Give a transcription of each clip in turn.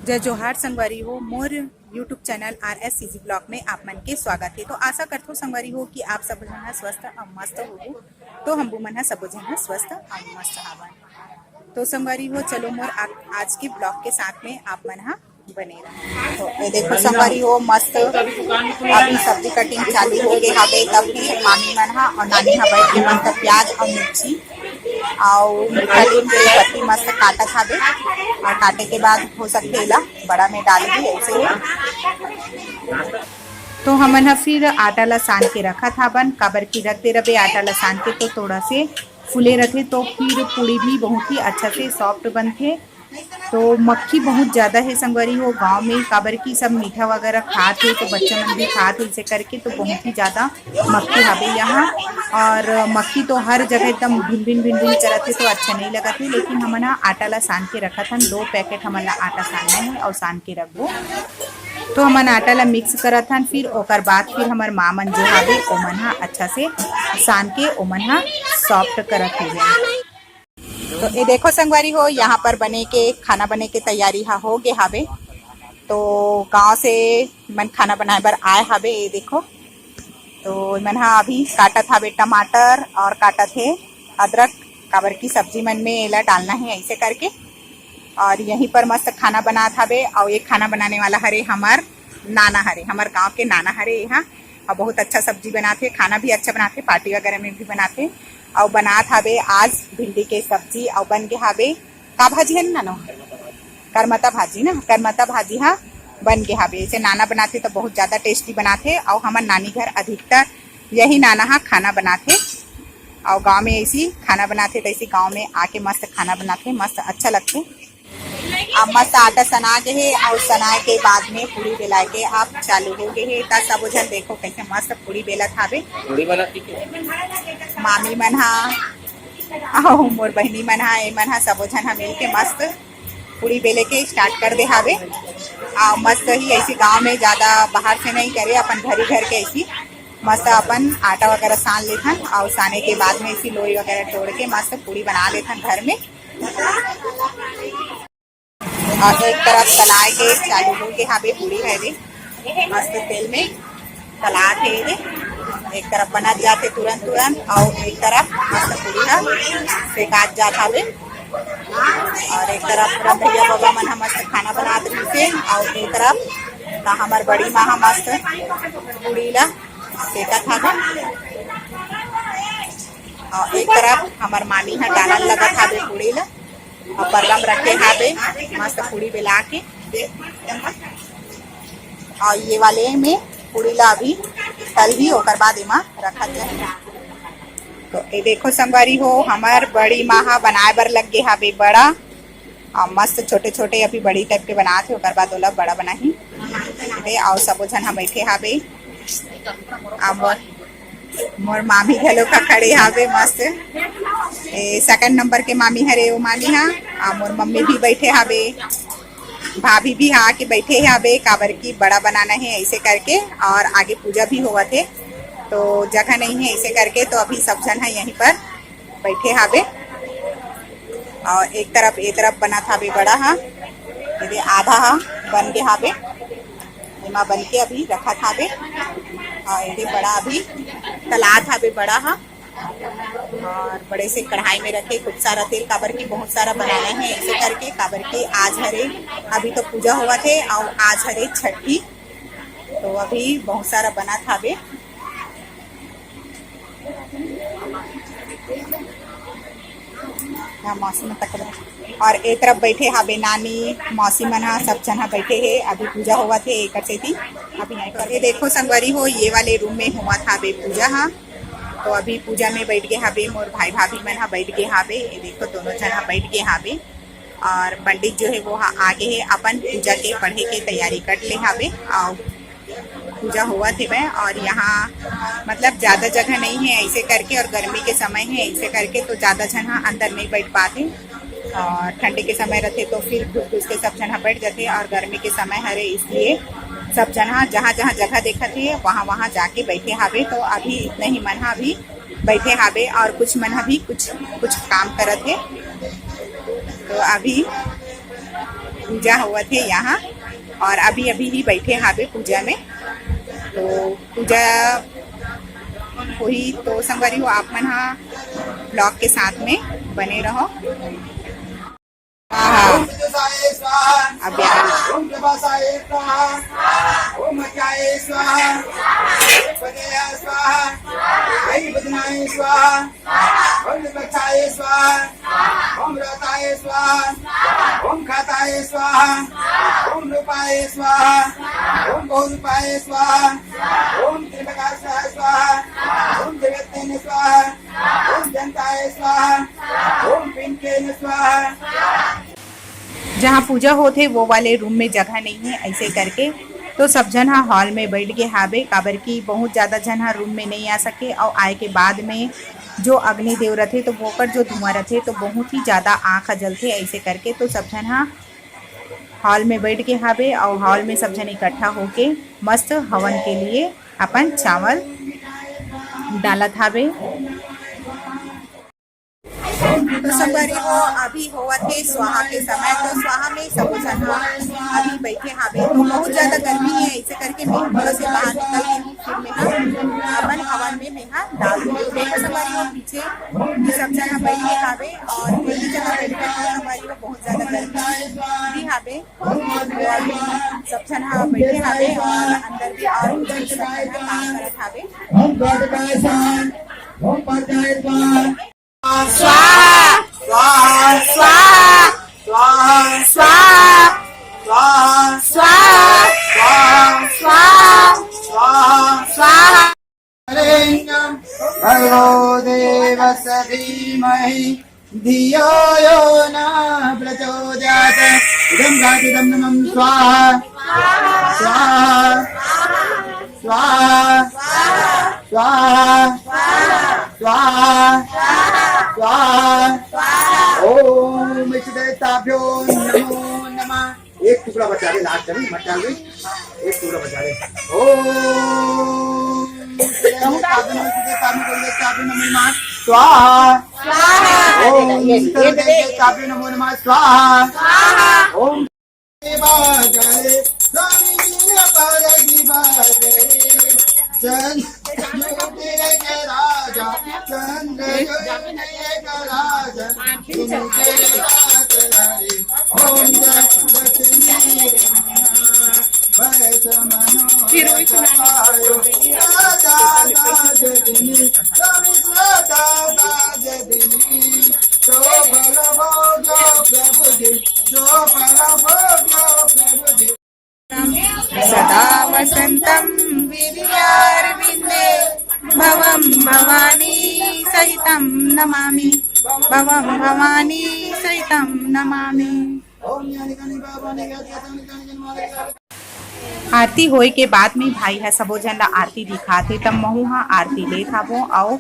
जय जोहार संगवारी हो मोर यूट्यूब चैनल RSCG ब्लॉग में आप मन के स्वागत है। तो आशा करते हो संगवारी हो कि आप सब जन स्वस्थ और मस्त हो। तो हम मन सब जन स्वस्थ और मस्त हवन। तो संगवारी हो चलो मोर आज के ब्लॉग के साथ में आप मन बने रहे। तो ये देखो संगवारी हो मस्त अभी सब्जी कटिंग चालू हो गए हवे। तब भी मामी मन और नानी बैठ के मन प्याज और मिर्ची और कटिंग के पत्ती मस्त काटत हवे और काटे के बाद हो सकते ला बड़ा में डाल दी ऐसे ही। तो हमन फिर आटा ला सान के रखा था बन काबर की रखते रहे आटा ला सान के तो थोड़ा से फूले रखे तो फिर पूड़ी भी बहुत ही अच्छा से सॉफ्ट बनते। तो मक्खी बहुत ज़्यादा है संगवारी हो गांव में काबर की सब मीठा वगैरह खाते तो बच्चे मन भी खाते इसे करके तो बहुत ही ज़्यादा मक्खी हवे यहाँ। और मक्खी तो हर जगह एकदम भिन भिन करत है तो अच्छा नहीं लगत है। लेकिन हमन आटा ला सान के रखा था 2 पैकेट हमन ला आटा सानना है और सान के रखबो। तो हमन आटा ला मिक्स करत हन फिर ओकर बाद फिर हमार माँ मन जो हवे ओमन अच्छा से सान के ओमन सॉफ्ट करत है। तो ये देखो संगवारी हो यहाँ पर बने के खाना बने के तैयारी हो गए हवे। तो गांव से मन खाना बनाए बर आए हवे। ये देखो तो मन अभी काटत हवे टमाटर और काटत है अदरक काबर की सब्जी मन में एला डालना है ऐसे करके। और यहीं पर मस्त खाना बनात हवे और ये खाना बनाने वाला हरे हमार नाना हरे हमार गांव के नाना हरे यहाँ और बहुत अच्छा सब्जी बनाते खाना भी अच्छा बनाते पार्टी वगैरह में भी बनाते। और बनात हवे आज भिंडी के सब्जी और बन के हवे का भाजी है नानो करमता भाजी ना करमता भाजी हाँ बन के हवे। इसे नाना बनाते तो बहुत ज़्यादा टेस्टी बनाते और हमार नानी घर अधिकतर यही नाना खाना बनाते और गांव में ऐसी खाना बनाते तो ऐसी गांव में आके मस्त खाना बनाते मस्त अच्छा लगते। अब मस्त आटा सना के है और सना के बाद में पूरी बेला के आप चालू हो गए है। तब सब जन देखो कैसे मस्त पूरी बेला थावे मामी मन और मोर बहनी मन सब जन मिल के मस्त पूरी बेले के स्टार्ट कर दे हावे। और मस्त ही ऐसी गांव में ज़्यादा बाहर से नहीं करे अपन घर के ऐसी मस्त अपन आटा वगैरह सान लेथन और साने के बाद में ऐसी लोई वगैरह तोड़ के मस्त पूरी बना लेथन घर में। और एक तरफ तलाए के चालू हो के हावे पूरी है रे मस्त तेल में तला थे रे एक तरफ बना जाते तुरंत और एक तरफ मस्त पूरी सेकात जात हावे। और एक तरफ भैया बाबा मन मस्त खाना बनाते थे और एक तरफ हमार बड़ी माँ मस्त पूरी ला सेकत हावे और एक तरफ हमार मामी डालन लगत हावे पूरी ला और परलम रखे हावे मस्त पूरी बेला के। और ये वाले में पूरी ला अभी तल ही होकर बाद एमा रखा जाए। तो ये देखो संगवारी हो हमार बड़ी माँ बनाए बर लग गए हावे बड़ा और मस्त छोटे छोटे अभी बड़ी टाइप के बनाते होकर बाद ओला बड़ा बना ही और सब जन बैठे हावे। अब मोर मामी घलो का खड़े हावे मस्त सेकंड नंबर के मामी हरे वो मामी मोर मम्मी भी बैठे हावे भाभी भी के बैठे हावे काबर की बड़ा बनाना है ऐसे करके। और आगे पूजा भी हुआ थे तो जगह नहीं है ऐसे करके तो अभी सब जन है यहीं पर बैठे हावे। और एक तरफ बना था बड़ा ये आधा बन के हावे एमा बन के अभी रखा था और ये बड़ा अभी तलात हावे बड़ा और बड़े से कढ़ाई में रखे खूब सारा तेल काबर की बहुत सारा बनाना है ऐसे करके काबर की आज हरे अभी तो पूजा हुआ थे और आज हरे छठी तो अभी बहुत सारा बना था बे। मौसम तक और एक तरफ बैठे हावे नानी मौसी मन सब जन बैठे है अभी पूजा हुआ थे एक से थी अभी नहीं कर। देखो संगवारी हो ये वाले रूम में हुआ था बे पूजा तो अभी पूजा में बैठ गए हावे मोर भाई भाभी मन बैठ गए हावे। ये देखो दोनों जन बैठ गए हावे और पंडित जो है वो आगे है अपन पूजा के पढ़े के तैयारी कर ले हावे और पूजा हुआ थे मैं। और यहाँ मतलब ज़्यादा जगह नहीं है ऐसे करके और गर्मी के समय है ऐसे करके तो ज़्यादा जन अंदर नहीं बैठ पाते और ठंडे के समय रहते तो फिर घुस के सब जन बैठ जाते और गर्मी के समय हरे इसलिए सब जन जहाँ जगह देखा थे वहाँ जाके बैठे हावे। तो अभी इतने ही मन अभी बैठे हावे और कुछ मन अभी कुछ काम करत है। तो अभी पूजा हुआ थे यहाँ, और अभी अभी ही बैठे हावे पूजा में। तो पूजा हुई तो संगवारी हो आप मन हा ब्लॉग के साथ में बने रहो। ओम तेजसाय स्वाहा, अब ओम प्रभासाय स्वाहा, ओम अज्ञाय स्वाहा, ओम पदयाय स्वाहा, ओम बदनाय स्वाहा, ओम विपक्षाय स्वाहा, ओम रताय स्वाहा, ओम खाताय स्वाहा, ओम रूपाय स्वाहा, ओम बहुरूपाय स्वाहा, ओम त्रिप्रकाशाय स्वाहा, ओम जगत्तेन स्वाहा, ओम जनताय स्वाहा, ओम पिंकेन स्वाहा। जहाँ पूजा होते वो वाले रूम में जगह नहीं है ऐसे करके, तो सब जन हा हॉल में बैठ गए हावे, काबर की बहुत ज़्यादा जन हा रूम में नहीं आ सके। और आए के बाद में जो अग्नि देव रथे तो वो कर जो धुआं रथे तो बहुत ही ज़्यादा आँख जलते ऐसे करके, तो सब जन हा हॉल में बैठ के हावे। और हॉल में सब जन इकट्ठा होके मस्त हवन के लिए अपन चावल डालत हावे। तो संगवारी हो अभी होवत है स्वाहा के समय, तो स्वाहा में सब जन अभी बैठे हावे। तो बहुत ज्यादा गर्मी है ऐसे करके मैं थोड़ा से बाहर निकल गई हूँ, फिर मैं अपन हवन में मैं डाल दूँगी। देखो संगवारी हो पीछे ये सब जन बैठे हावे, और एक ही जगह बैठ कर संगवारी हो बहुत ज्यादा गर्मी भी हावे। सब जन बैठे हावे और अंदर भी और सब जन काम करत हावे। ओम गणपताय स्वाहा, ओम पद्माय स्वाहा, स्वाहा स्वाहा स्वाहा स्वाहा स्वाहा स्वाहा स्वाहा स्वाहा स्वाहा स्वाहा स्वाहा। हरेण्यं भर्गो देवस्य धीमहि धियो यो न प्रचोदयात्। इदं गातिदं नमः स्वाहा स्वाहा स्वाहा स्वाहा स्वाहा स्वाहा। ओम इष्टदेवताभ्यो नमो नमः। एक टुकड़ा बचा ले, लास्ट करी मत डाल गई, एक टुकड़ा बचा ले। ओम इष्टदेवताभ्यो नमो नमः स्वाहा। ओम इष्टदेवताभ्यो नमो नमः स्वाहा। ओम बाजरे स्वामी जी ने पारगी बाजरे चंद्र के राजा, चंद्र के राजा, इनके राज हरे। ओम जगन्नाथ वैष्णवनो सतायो राजा राजदिनी, स्वामी राजा राजदिनी। जो बल भोग्यो प्रभु जी, जो बल भोग्यो प्रभु जी। सदा वसन्तं वीर्यारविन्दे भवं भवानी सहितं नमामि, भवं भवानी सहितं नमामि। ओम यानी कानी बाबा ने क्या आरती होए के बाद में भाई है सबो जन ला आरती दिखाते, तब महू हा आरती ले थावो और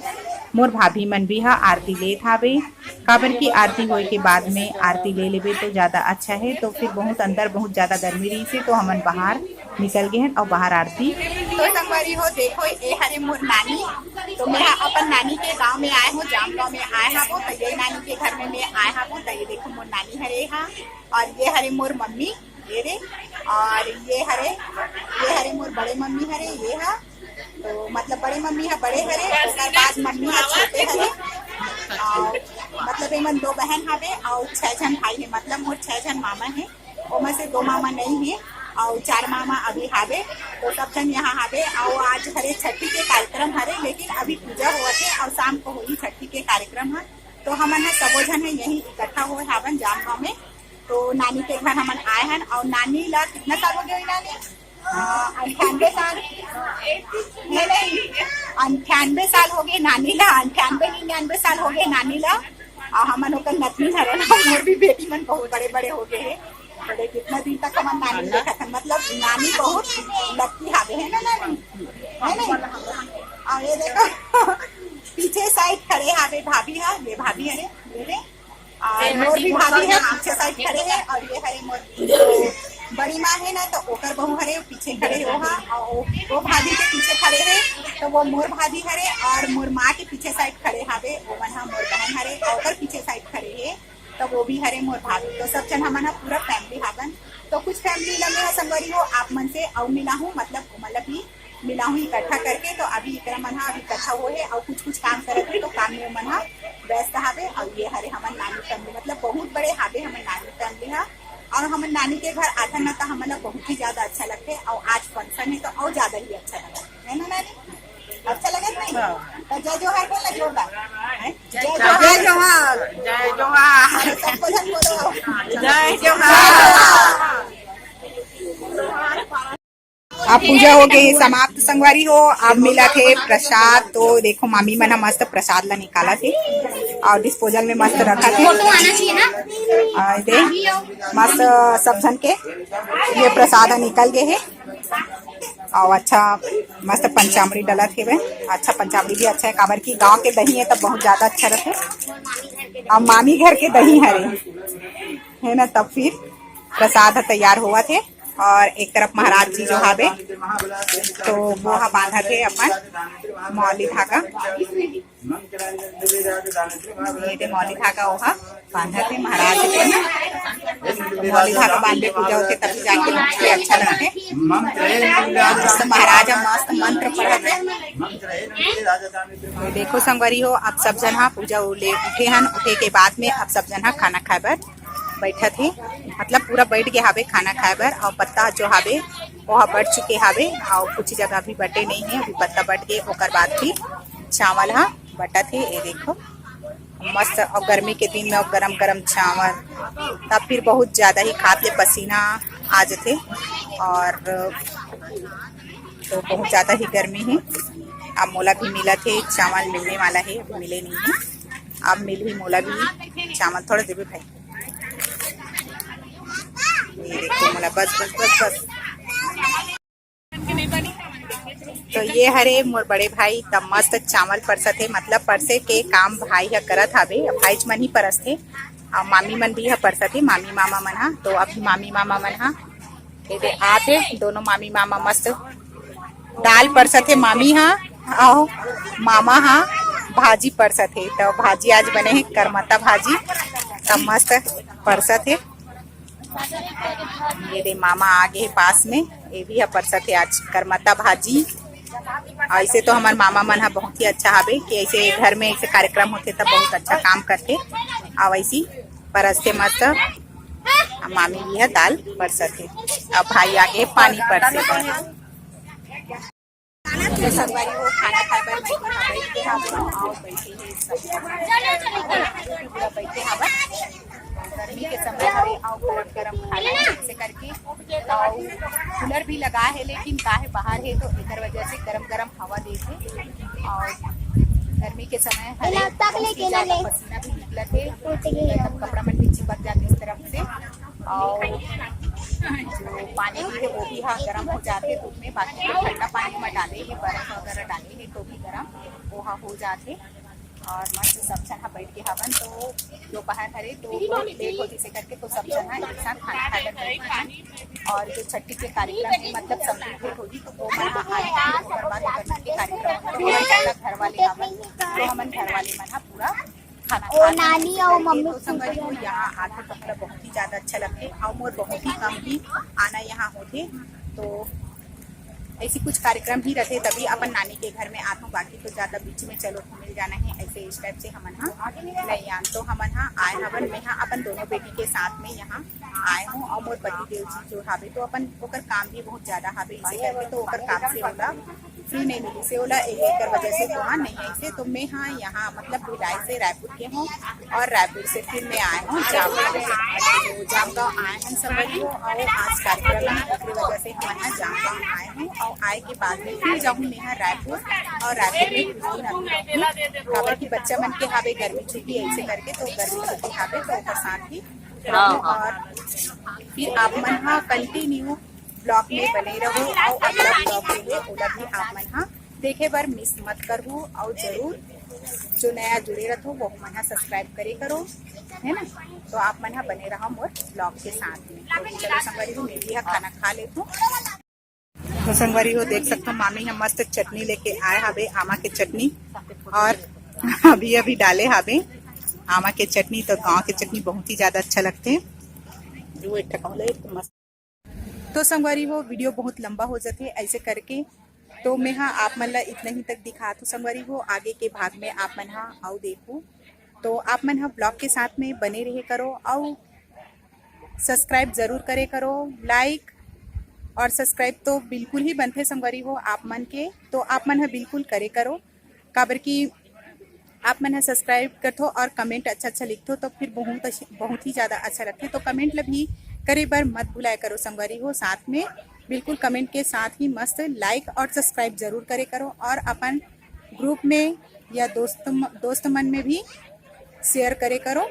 मोर भाभी मन भी हा आरती ले थावे। काबर की आरती होए के बाद में आरती ले लेबे तो ज़्यादा अच्छा है। तो फिर बहुत अंदर बहुत ज़्यादा गर्मी रही से तो हमन बाहर निकल गए हैं और बाहर आरती। तो संगवारी हो देखो ये हरे मोर नानी, तो मैं अपन नानी के गांव में आए हूँ, जाम गाँव में आए हाँ वो, तो ये नानी के घर में मैं आए हाँ वो। तो ये देखो मोर नानी हरे हाँ, और ये हरे मोर मम्मी ये रे, और ये हरे मोर बड़े मम्मी हरे ये हा। तो मतलब बड़े मम्मी है बड़े हरे, उसके बाद मम्मी है छोटे हरे। और मतलब एमन 2 बहन हवे और 6 जन भाई है, मतलब मोर 6 जन मामा है, ओमा से 2 मामा नहीं है और 4 मामा अभी हावे। तो सब जन यहाँ हावे और आज हरे छठी के कार्यक्रम हरे, लेकिन अभी पूजा हुआ थे और शाम को हुई छठी के कार्यक्रम है। तो हमन सबो जन है यही इकट्ठा हुए हावन जाम गाँव में। तो नानी के घर हमन आए हैं और नानी ला कितना साल हो गया नानी? 98 साल नहीं 98 साल हो गए नानी ला, 98 साल हो गए नानी ला। और हमन होकर नतनी हरे ना, मोर भी बेटी मन बहुत बड़े बड़े हो गए हैं। बड़े कितना दिन तक हमन नानी देखा था, मतलब नानी बहुत लकी हावे है ना नानी, है नहीं? और ये देखो पीछे साइड खड़े हावे भाभी हा, ये भाभी हरे मेरे, और मोर भी भाभी है पीछे साइड खड़े है। और ये हरे मोर बड़ी माँ है ना, तो ओकर बहू हरे पीछे खड़े हो हा, और वो भाभी के पीछे खड़े है तो वो मोर भाभी हरे। और मोर माँ के पीछे साइड खड़े हावे वो मन हा मोर बहन हरे, और ओकर पीछे साइड खड़े है तो तो वो भी हरे मोर भाभी तो सब जन हमन पूरा फैमिली हावन। तो कुछ फैमिली लगे संगवारी हो आप मन से और मिला हूँ मतलब ही मिला हूँ इकट्ठा करके। तो अभी इकरा मन अभी इकट्ठा हो है और कुछ काम करत है तो काम में मन व्यस्त हावे। और ये हरे हमन नानी फैमिली मतलब बहुत बड़े हावे हमन नानी फैमिली है। और हमन नानी के घर आधा न तो हमन बहुत ही ज्यादा अच्छा लगते और आज फंक्शन है तो और ज्यादा ही अच्छा लगा है ना नानी? अच्छा लगा नहीं? तो जय जोहार बोला जोरदार जय जोहार जय जोहार सबको जन बोलो जय जोहार। अब पूजा हो गई समाप्त संगवारी हो। अब मिला थे प्रसाद। तो देखो मामी मन मस्त प्रसाद ला निकाला थे और डिस्पोजल में मस्त रखा थे। और दे मस्त सब जन के ये प्रसाद निकल गए है और अच्छा मस्त पंचामृति डला थे वे। अच्छा पंचामृति भी अच्छा है काबर की गांव के दही है तब बहुत ज्यादा अच्छा रहते और मामी घर के दही हरे है ना। तब फिर प्रसाद तैयार हुआ थे और एक तरफ महाराज जी जो हावे तो वो हा बांधा थे अपन मौली धागा। ये मौली धागा वो बांधा थे महाराज जी ने। मौली धागा बांधे पूजा होते तभी जाके अच्छा लगते। तो महाराज मस्त मंत्र पढ़ते। देखो संगवारी हो अब सब जन पूजा उठे हन। उठे के बाद में अब सब जन खाना खाए बर बैठा थे मतलब पूरा बैठ गए हावे खाना खाए बर। और पत्ता जो हावे वह बढ़ चुके हावे और कुछ जगह भी बटे नहीं है अभी पत्ता बट गए। ओकर बाद फिर चावल हा बटा थे ये देखो मस्त। और गर्मी के दिन में और गरम गरम चावल तब फिर बहुत ज्यादा ही खाते पसीना आ जाते। और तो बहुत ज्यादा ही गर्मी है। अब मोला भी मिला थे चावल मिलने वाला है अभी मिले नहीं है। अब मिल ही मोला भी चावल थोड़ा देवे भाई। ये देखो मोला बस बस बस बस। तो ये हरे मोर बड़े भाई तब मस्त चावल परसत है मतलब परसे के काम भाई ह करत हावे। भाई मन ही परस थे और मामी मन भी ह परसत है मामी मामा मन हा। तो अभी मामी मामा मन हा ये आते दोनों मामी मामा मस्त दाल परसत है मामी हा और मामा हा भाजी परसत है। तो भाजी आज बने है करमता भाजी तब मस्त परसत है। ये दे मामा आगे पास में ये भी है परसत है आज करमता भाजी। ऐसे तो हमारे मामा मन है बहुत ही अच्छा हावे कि ऐसे घर में ऐसे कार्यक्रम होते तब बहुत अच्छा काम करते और ऐसी परसते मस्त। मामी भी है दाल परसत है अब भाई आगे पानी परसे। तो संगवारी हो खाना खाए बर बैठे हावे और बैठे हावे गर्मी के समय हरे और गरम गरम खाना ऐसे करके। और कूलर भी लगा है लेकिन काहे बाहर है तो इधर वजह से गरम गरम हवा देते। और गर्मी के समय हरे पसीना भी निकला थे तब कपड़ा मन भी चिपक जाते इस तरफ से। और जो पानी भी है वो भी हाँ गर्म हो जाते धूप में। बाकी तो ठंडा पानी में डाले है बर्फ वगैरह डाले है तो भी गर्म वो हाँ हो जाते। और मस्त सब जन बैठ के हवन। तो दोपहर हरे तो बहुत लेट होती से करके तो सब जन एक साथ खाना खाकर। और जो छठी के कार्यक्रम है मतलब सम्मिलित होगी तो वो मन आए के कार्यक्रम घर वाले हवन। तो हमन घर वाले मन पूरा खाना नानी और मम्मी तो संगवारी हो यहाँ आधा कपड़ा बहुत ही ज्यादा अच्छा लगते और मोर बहुत ही कम ही आना यहाँ होते। तो ऐसी कुछ कार्यक्रम भी रहते तभी अपन नानी के घर में आते। बाकी तो ज्यादा बीच में चलो मिल जाना है ऐसे इस टाइप से हमन नहीं आन। तो हमन आए हवन में अपन दोनों बेटी के साथ में यहाँ आए हूँ। और मोर पति देव जी जो हावे तो अपन ओकर काम भी बहुत ज्यादा हावे इसे करके तो ओकर काम से ओला फ्री नहीं मिली से ओला एक वजह से वहाँ नहीं आई से। तो मैं हाँ यहाँ मतलब भिलाई से रायपुर के हूँ और रायपुर से फिर मैं आए हूँ जामगांव आए हैं संगवारी हो। और आज कार्यक्रम है इसकी वजह से हम यहाँ जामगांव आए हैं और आए के बाद में फिर जाऊँ मैं यहाँ रायपुर। और रायपुर में काबर की बच्चा मन के हावे गर्मी छुट्टी ऐसे करके तो गर्मी छुट्टी हावे तो ओकर साथ ही और फिर आप मन हाँ कंटिन्यू ब्लॉग में बने रहो और अगला ब्लॉग में ओला भी आप मन देखे बर मिस मत करो। और जरूर जो नया जुड़े रहो वो मन सब्सक्राइब करे करो है ना। तो आप मन बने रहो मोर ब्लॉग के साथ में। तो चलो संगवारी हो मैं भी खाना खा लेती हूँ। तो संगवारी हो देख सकते हो मामी हम मस्त चटनी लेके आए हावे आमा के चटनी और अभी अभी डाले हावे आमा के चटनी तो गांव के चटनी बहुत ही ज़्यादा अच्छा लगते। तो संगवारी हो वीडियो बहुत लंबा हो जाते ऐसे करके, तो मैं हाँ आप मन ला इतना ही तक दिखा तो संगवारी हो। आगे के भाग में आप मन हाँ आओ देखो, तो आप मन हाँ ब्लॉग के साथ में बने रहे करो और सब्सक्राइब जरूर करे करो। लाइक और सब्सक्राइब तो बिल्कुल ही बनते संगवारी हो आप मन के, तो आप मन हाँ बिल्कुल करे करो। काबर की आप मन सब्सक्राइब करथो और कमेंट अच्छा अच्छा लिखथो तो फिर बहुत ही ज़्यादा अच्छा लगते। तो कमेंट ला भी करे बर मत भुलाए करो संगवारी हो। साथ में बिल्कुल कमेंट के साथ ही मस्त लाइक और सब्सक्राइब जरूर करे करो और अपन ग्रुप में या दोस्त मन में भी शेयर करे करो।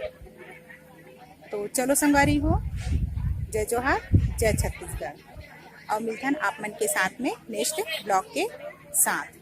तो चलो संगवारी हो, जय जोहार, जय छत्तीसगढ़ और मिलथन आप मन के साथ में नेक्स्ट ब्लॉग के साथ।